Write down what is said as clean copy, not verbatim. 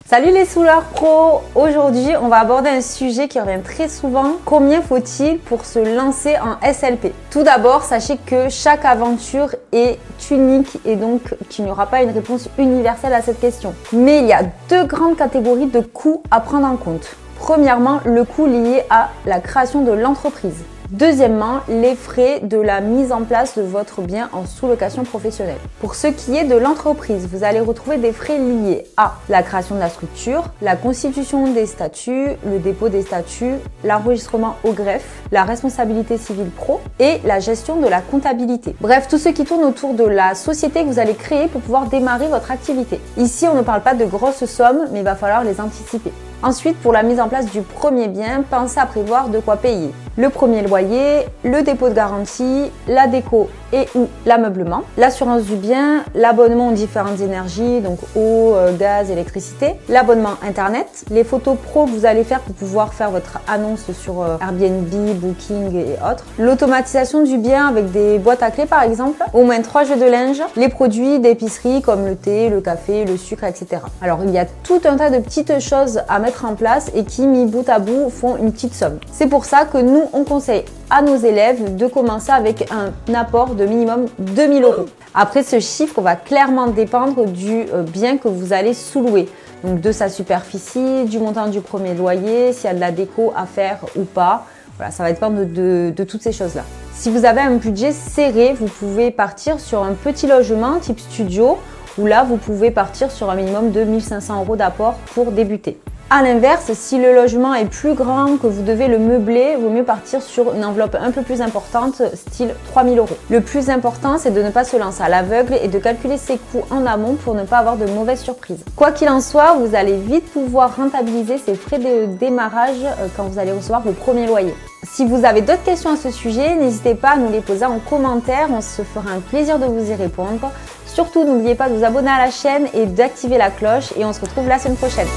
Salut les souleurs pro! Aujourd'hui, on va aborder un sujet qui revient très souvent. Combien faut-il pour se lancer en SLP? Tout d'abord, sachez que chaque aventure est unique et donc qu'il n'y aura pas une réponse universelle à cette question. Mais il y a deux grandes catégories de coûts à prendre en compte. Premièrement, le coût lié à la création de l'entreprise. Deuxièmement, les frais de la mise en place de votre bien en sous-location professionnelle. Pour ce qui est de l'entreprise, vous allez retrouver des frais liés à la création de la structure, la constitution des statuts, le dépôt des statuts, l'enregistrement au greffe, la responsabilité civile pro et la gestion de la comptabilité. Bref, tout ce qui tourne autour de la société que vous allez créer pour pouvoir démarrer votre activité. Ici, on ne parle pas de grosses sommes, mais il va falloir les anticiper. Ensuite, pour la mise en place du premier bien, pensez à prévoir de quoi payer. Le premier loyer, le dépôt de garantie, la déco et ou l'ameublement, l'assurance du bien, l'abonnement aux différentes énergies, donc eau, gaz, électricité, l'abonnement internet, les photos pro que vous allez faire pour pouvoir faire votre annonce sur Airbnb, Booking et autres, l'automatisation du bien avec des boîtes à clés par exemple, au moins 3 jeux de linge, les produits d'épicerie comme le thé, le café, le sucre, etc. Alors il y a tout un tas de petites choses à mettre en place et qui, mis bout à bout, font une petite somme. C'est pour ça que nous, on conseille à nos élèves de commencer avec un apport de minimum 2 000 €. Après, ce chiffre va clairement dépendre du bien que vous allez sous-louer. Donc de sa superficie, du montant du premier loyer, s'il y a de la déco à faire ou pas. Voilà, ça va dépendre de toutes ces choses-là. Si vous avez un budget serré, vous pouvez partir sur un petit logement type studio, où là, vous pouvez partir sur un minimum de 1 500 € d'apport pour débuter. A l'inverse, si le logement est plus grand, que vous devez le meubler, il vaut mieux partir sur une enveloppe un peu plus importante, style 3 000 €. Le plus important, c'est de ne pas se lancer à l'aveugle et de calculer ses coûts en amont pour ne pas avoir de mauvaises surprises. Quoi qu'il en soit, vous allez vite pouvoir rentabiliser ces frais de démarrage quand vous allez recevoir vos premiers loyers. Si vous avez d'autres questions à ce sujet, n'hésitez pas à nous les poser en commentaire, on se fera un plaisir de vous y répondre. Surtout, n'oubliez pas de vous abonner à la chaîne et d'activer la cloche et on se retrouve la semaine prochaine.